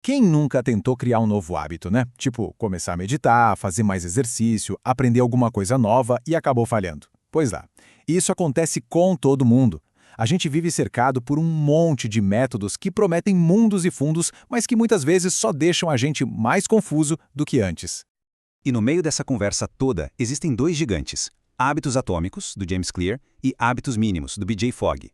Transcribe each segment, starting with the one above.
Quem nunca tentou criar um novo hábito, né? Tipo, começar a meditar, fazer mais exercício, aprender alguma coisa nova e acabou falhando. Pois lá. Isso acontece com todo mundo. A gente vive cercado por um monte de métodos que prometem mundos e fundos, mas que muitas vezes só deixam a gente mais confuso do que antes. E no meio dessa conversa toda, existem dois gigantes: Hábitos Atômicos, do James Clear, e Hábitos Mínimos, do BJ Fogg.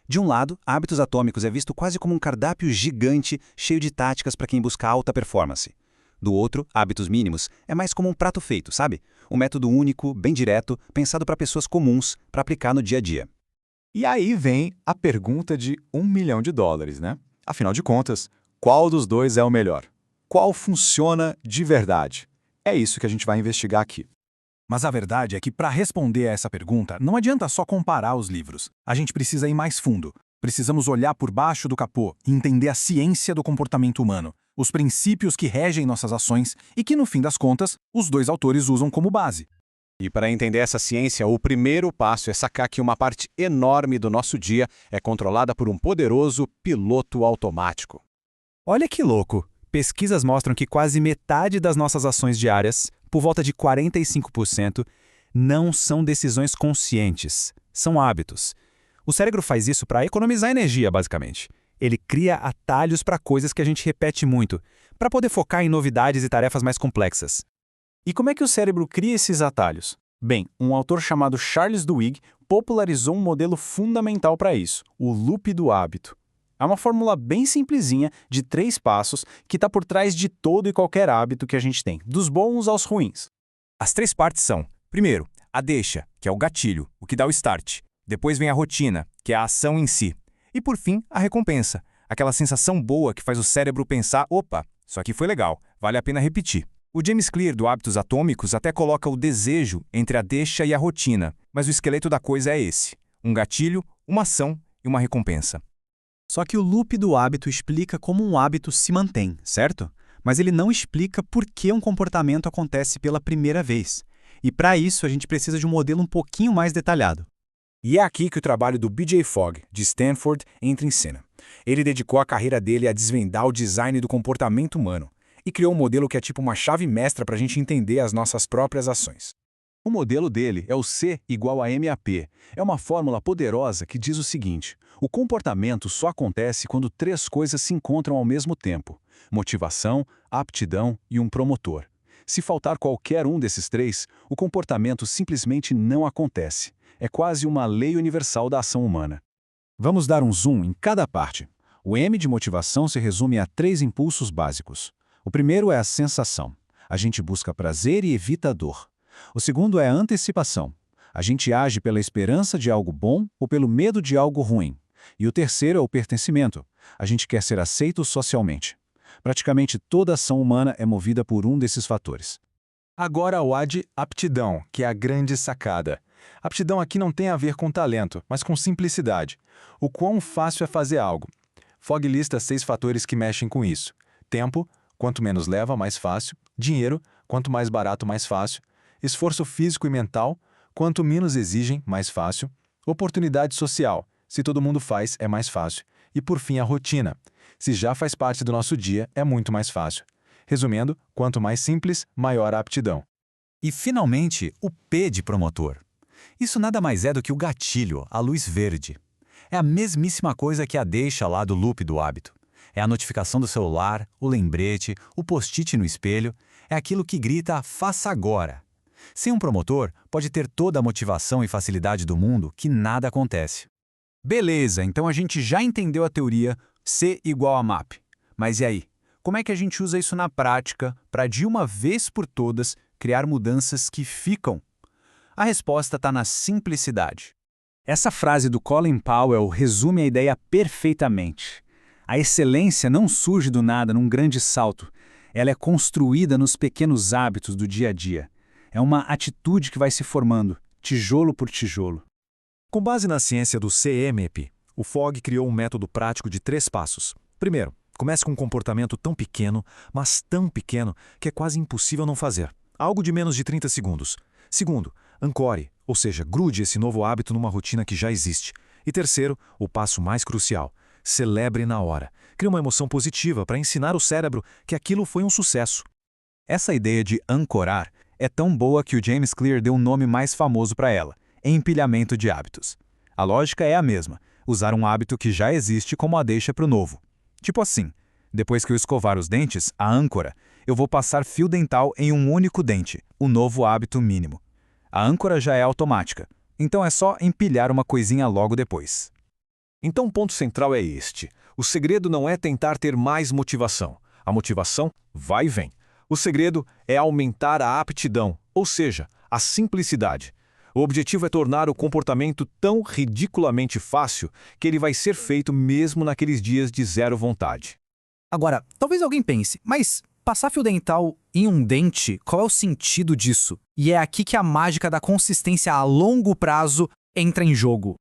De um lado, Hábitos Atômicos é visto quase como um cardápio gigante cheio de táticas para quem busca alta performance. Do outro, Hábitos Mínimos é mais como um prato feito, sabe? Um método único, bem direto, pensado para pessoas comuns, para aplicar no dia a dia. E aí vem a pergunta de US$ 1 milhão, né? Afinal de contas, qual dos dois é o melhor? Qual funciona de verdade? É isso que a gente vai investigar aqui. Mas a verdade é que para responder a essa pergunta, não adianta só comparar os livros. A gente precisa ir mais fundo. Precisamos olhar por baixo do capô e entender a ciência do comportamento humano, os princípios que regem nossas ações e que, no fim das contas, os dois autores usam como base. E para entender essa ciência, o primeiro passo é sacar que uma parte enorme do nosso dia é controlada por um poderoso piloto automático. Olha que louco! Pesquisas mostram que quase metade das nossas ações diárias, por volta de 45%, não são decisões conscientes, são hábitos. O cérebro faz isso para economizar energia, basicamente. Ele cria atalhos para coisas que a gente repete muito, para poder focar em novidades e tarefas mais complexas. E como é que o cérebro cria esses atalhos? Bem, um autor chamado Charles Duhigg popularizou um modelo fundamental para isso, o loop do hábito. É uma fórmula bem simplesinha, de 3 passos, que está por trás de todo e qualquer hábito que a gente tem, dos bons aos ruins. As 3 partes são: primeiro, a deixa, que é o gatilho, o que dá o start. Depois vem a rotina, que é a ação em si. E por fim, a recompensa, aquela sensação boa que faz o cérebro pensar: opa, isso aqui foi legal, vale a pena repetir. O James Clear, do Hábitos Atômicos, até coloca o desejo entre a deixa e a rotina, mas o esqueleto da coisa é esse: um gatilho, uma ação e uma recompensa. Só que o loop do hábito explica como um hábito se mantém, certo? Mas ele não explica por que um comportamento acontece pela primeira vez. E para isso a gente precisa de um modelo um pouquinho mais detalhado. E é aqui que o trabalho do BJ Fogg, de Stanford, entra em cena. Ele dedicou a carreira dele a desvendar o design do comportamento humano e criou um modelo que é tipo uma chave mestra para a gente entender as nossas próprias ações. O modelo dele é o C igual a MAP. É uma fórmula poderosa que diz o seguinte: o comportamento só acontece quando 3 coisas se encontram ao mesmo tempo: motivação, aptidão e um promotor. Se faltar qualquer um desses 3, o comportamento simplesmente não acontece. É quase uma lei universal da ação humana. Vamos dar um zoom em cada parte. O M de motivação se resume a 3 impulsos básicos. O primeiro é a sensação. A gente busca prazer e evita dor. O segundo é a antecipação. A gente age pela esperança de algo bom ou pelo medo de algo ruim. E o terceiro é o pertencimento. A gente quer ser aceito socialmente. Praticamente toda ação humana é movida por um desses fatores. Agora o A de aptidão, que é a grande sacada. Aptidão aqui não tem a ver com talento, mas com simplicidade. O quão fácil é fazer algo. Fogg lista 6 fatores que mexem com isso. Tempo, quanto menos leva, mais fácil. Dinheiro, quanto mais barato, mais fácil. Esforço físico e mental, quanto menos exigem, mais fácil. Oportunidade social, se todo mundo faz, é mais fácil. E por fim, a rotina. Se já faz parte do nosso dia, é muito mais fácil. Resumindo, quanto mais simples, maior a aptidão. E finalmente, o P de promotor. Isso nada mais é do que o gatilho, a luz verde. É a mesmíssima coisa que a deixa lá do loop do hábito. É a notificação do celular, o lembrete, o post-it no espelho. É aquilo que grita "faça agora". Sem um promotor, pode ter toda a motivação e facilidade do mundo que nada acontece. Beleza, então a gente já entendeu a teoria C igual a MAP. Mas e aí? Como é que a gente usa isso na prática para, de uma vez por todas, criar mudanças que ficam? A resposta está na simplicidade. Essa frase do Colin Powell resume a ideia perfeitamente. A excelência não surge do nada num grande salto. Ela é construída nos pequenos hábitos do dia a dia. É uma atitude que vai se formando, tijolo por tijolo. Com base na ciência do CMP, o Fogg criou um método prático de 3 passos. Primeiro, comece com um comportamento tão pequeno, mas tão pequeno, que é quase impossível não fazer. Algo de menos de 30 segundos. Segundo, ancore, ou seja, grude esse novo hábito numa rotina que já existe. E terceiro, o passo mais crucial: celebre na hora. cria uma emoção positiva para ensinar o cérebro que aquilo foi um sucesso. Essa ideia de ancorar é tão boa que o James Clear deu um nome mais famoso para ela: empilhamento de hábitos. A lógica é a mesma: usar um hábito que já existe como a deixa para o novo. Tipo assim, depois que eu escovar os dentes, a âncora, eu vou passar fio dental em um único dente, o novo hábito mínimo. A âncora já é automática, então é só empilhar uma coisinha logo depois. Então o ponto central é este. O segredo não é tentar ter mais motivação. A motivação vai e vem. O segredo é aumentar a aptidão, ou seja, a simplicidade. O objetivo é tornar o comportamento tão ridiculamente fácil que ele vai ser feito mesmo naqueles dias de zero vontade. Agora, talvez alguém pense, mas passar fio dental em um dente, qual é o sentido disso? E é aqui que a mágica da consistência a longo prazo entra em jogo.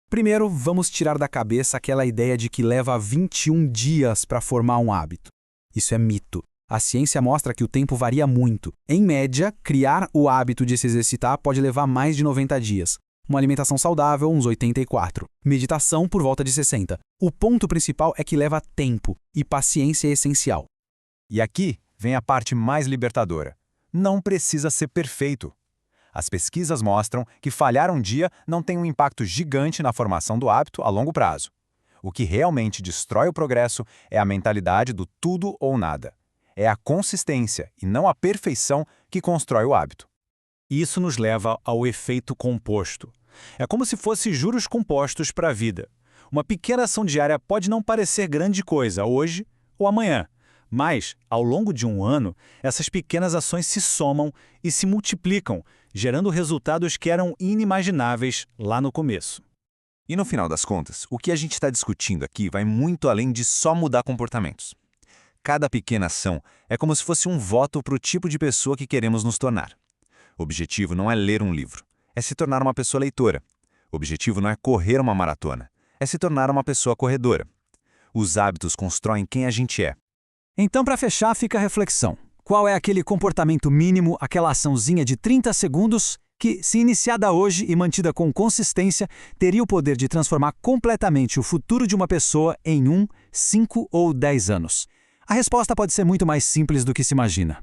Primeiro, vamos tirar da cabeça aquela ideia de que leva 21 dias para formar um hábito. Isso é mito. A ciência mostra que o tempo varia muito. Em média, criar o hábito de se exercitar pode levar mais de 90 dias. Uma alimentação saudável, uns 84. Meditação, por volta de 60. O ponto principal é que leva tempo, e paciência é essencial. E aqui vem a parte mais libertadora. Não precisa ser perfeito. As pesquisas mostram que falhar um dia não tem um impacto gigante na formação do hábito a longo prazo. O que realmente destrói o progresso é a mentalidade do tudo ou nada. É a consistência e não a perfeição que constrói o hábito. Isso nos leva ao efeito composto. É como se fosse juros compostos para a vida. Uma pequena ação diária pode não parecer grande coisa hoje ou amanhã, mas, ao longo de um ano, essas pequenas ações se somam e se multiplicam, gerando resultados que eram inimagináveis lá no começo. E no final das contas, o que a gente está discutindo aqui vai muito além de só mudar comportamentos. Cada pequena ação é como se fosse um voto para o tipo de pessoa que queremos nos tornar. O objetivo não é ler um livro, é se tornar uma pessoa leitora. O objetivo não é correr uma maratona, é se tornar uma pessoa corredora. Os hábitos constroem quem a gente é. Então, para fechar, fica a reflexão. Qual é aquele comportamento mínimo, aquela açãozinha de 30 segundos que, se iniciada hoje e mantida com consistência, teria o poder de transformar completamente o futuro de uma pessoa em 1, 5 ou 10 anos? A resposta pode ser muito mais simples do que se imagina.